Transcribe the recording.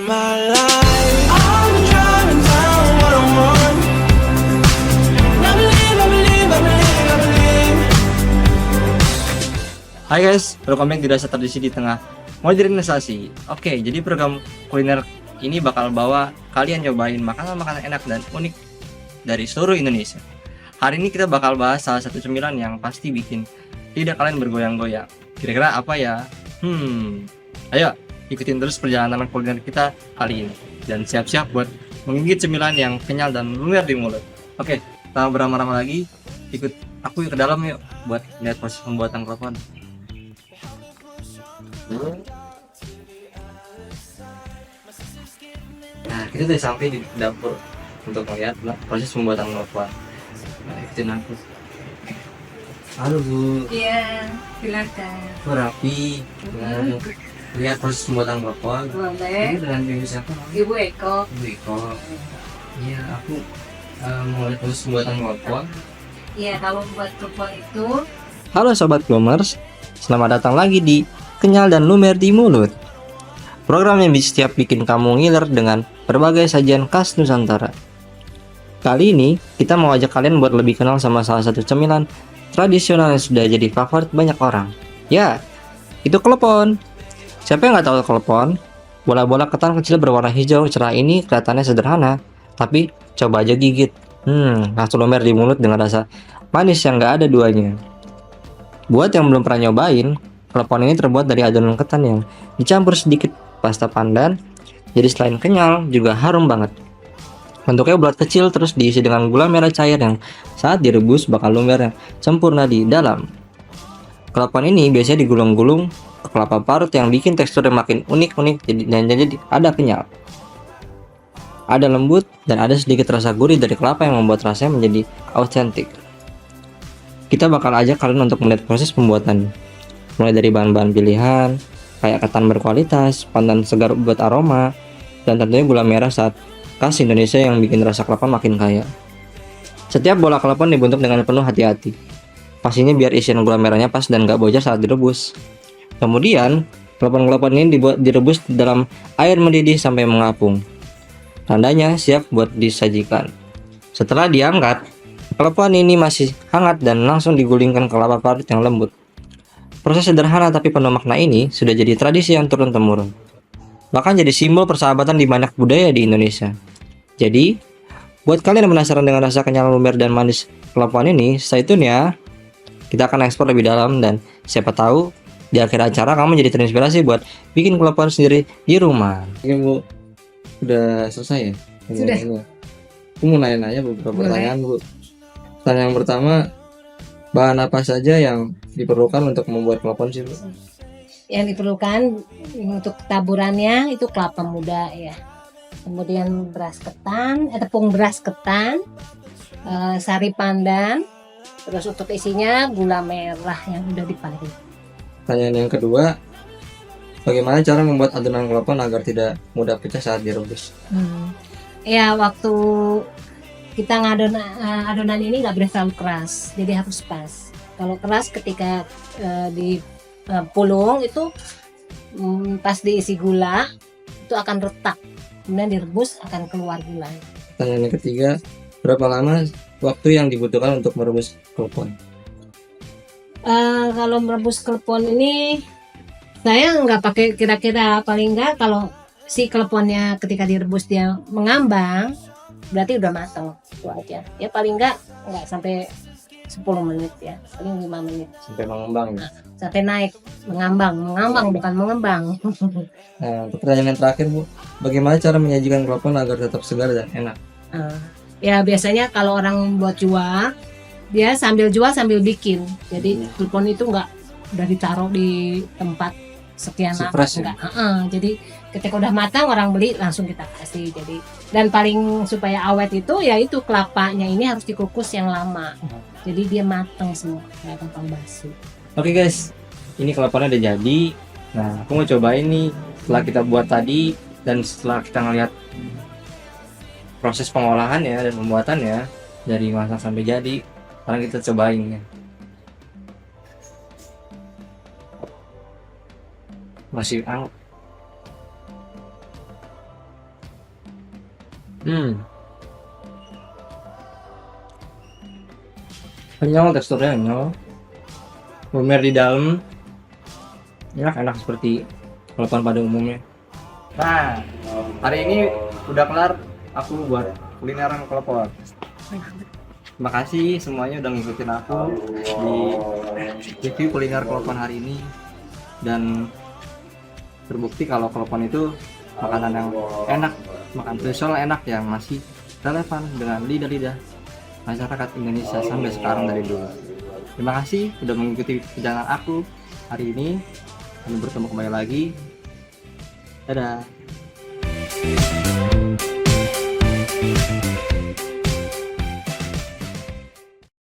my life. I'm driving down 101. I believe, I believe, I believe, I believe. Hai guys, welcome back di Rasa Tradisi di Tengah Modernisasi. Oke, jadi program kuliner ini bakal bawa kalian nyobain makanan-makanan enak dan unik dari seluruh Indonesia. Hari ini kita bakal bahas salah satu cemilan yang pasti bikin lidah kalian bergoyang-goyang. Kira-kira apa ya? Ayo ikutin terus perjalanan kuliner kita kali ini dan siap-siap buat menggigit cemilan yang kenyal dan lumer di mulut. Oke, tanpa berlama-lama lagi, ikut aku ke dalam yuk buat lihat proses pembuatan klepon. Nah, kita udah sampai di dapur untuk melihat proses pembuatan klepon. Nah, ikutin aku. Halo Bu. Iya, silakan. Bu Rapi. Nah, lihat proses pembuatan klepon. Ini Boleh. dengan ibu siapa? Ibu Eko. Ibu Iko. Iya, aku mau lihat proses pembuatan klepon. Iya, kalau buat klepon itu Halo Sobat Glomers, selamat datang lagi di Kenyal dan Lumer di Mulut. Program yang bisa setiap bikin kamu ngiler dengan berbagai sajian khas Nusantara. Kali ini, kita mau ajak kalian buat lebih kenal sama salah satu cemilan tradisional yang sudah jadi favorit banyak orang. Ya, itu klepon. Siapa yang nggak tahu klepon? Bola-bola ketan kecil berwarna hijau cerah ini kelihatannya sederhana, tapi coba aja gigit. Langsung lumer di mulut dengan rasa manis yang nggak ada duanya. Buat yang belum pernah nyobain, klepon ini terbuat dari adonan ketan yang dicampur sedikit pasta pandan, jadi selain kenyal, juga harum banget. Bentuknya bulat kecil terus diisi dengan gula merah cair yang saat direbus bakal lumer yang sempurna di dalam. Klepon ini biasanya digulung-gulung ke kelapa parut yang bikin teksturnya makin unik-unik dan jadi ada kenyal. Ada lembut dan ada sedikit rasa gurih dari kelapa yang membuat rasanya menjadi autentik. Kita bakal ajak kalian untuk melihat proses pembuatan, mulai dari bahan-bahan pilihan, kayak ketan berkualitas, pandan segar buat aroma, dan tentunya gula merah saat khas Indonesia yang bikin rasa klepon makin kaya. Setiap bola klepon dibentuk dengan penuh hati-hati. Pastinya biar isian gula merahnya pas dan gak bocor saat direbus. Kemudian, klepon-klepon ini direbus dalam air mendidih sampai mengapung. Tandanya siap buat disajikan. Setelah diangkat, klepon ini masih hangat dan langsung digulingkan ke kelapa parut yang lembut. Proses sederhana tapi penuh makna ini sudah jadi tradisi yang turun-temurun. Bahkan jadi simbol persahabatan di banyak budaya di Indonesia. Jadi, buat kalian yang penasaran dengan rasa kenyal lumer dan manis klepon ini, stay tune ya. Kita akan eksplor lebih dalam dan siapa tahu di akhir acara kamu jadi terinspirasi buat bikin klepon sendiri di rumah. Oke Bu, udah selesai ya? Sudah. Aku mau nanya-nanya beberapa Boleh. pertanyaan Bu. Pertanyaan yang pertama, bahan apa saja yang diperlukan untuk membuat klepon sih Bu? yang diperlukan untuk taburannya itu kelapa muda ya. Kemudian tepung beras ketan, sari pandan, terus untuk isinya gula merah yang udah diparut. Pertanyaan yang kedua, bagaimana cara membuat adonan klepon agar tidak mudah pecah saat direbus? Ya, waktu kita ngadon adonan ini nggak boleh terlalu keras, jadi harus pas. Kalau keras ketika di pulung itu pas diisi gula itu akan retak, kemudian direbus akan keluar gula. Pertanyaan yang ketiga, berapa lama waktu yang dibutuhkan untuk merebus klepon? Kalau merebus klepon ini saya nggak pakai kira-kira, paling nggak kalau si kleponnya ketika direbus dia mengambang berarti udah matang, itu aja ya, paling nggak sampai 10 menit ya, paling 5 menit Sampai mengembang ya? sampai naik, mengambang bukan mengembang. Nah, untuk pertanyaan yang terakhir Bu, bagaimana cara menyajikan klepon agar tetap segar dan enak? Ya biasanya kalau orang buat jual, dia sambil jual sambil bikin, jadi klepon itu nggak udah ditaruh di tempat sekian lama, Fresh ya? enggak. Jadi ketika udah matang orang beli langsung kita kasih. Jadi dan paling supaya awet itu ya itu kelapanya ini harus dikukus yang lama, jadi dia matang semua, nggak gampang basi. Oke guys, ini keleponnya udah jadi. Nah, aku mau cobain nih setelah kita buat tadi dan setelah kita ngeliat proses pengolahannya dan pembuatannya dari masak sampai jadi. Sekarang kita cobain ya. Masih anget. Kenyal, teksturnya kenyal, lumer di dalam, enak seperti kelopon pada umumnya. Nah, hari ini udah kelar aku buat kulineran kelopon. Terima kasih semuanya udah ngikutin aku di review kuliner kelopon hari ini, dan terbukti kalau kelopon itu makanan yang enak, makan tradisional enak yang masih relevan dengan lidah-lidah masyarakat Indonesia sampai sekarang dari dulu. Terima kasih sudah mengikuti perjalanan aku hari ini. Kami bertemu kembali lagi. Dadah.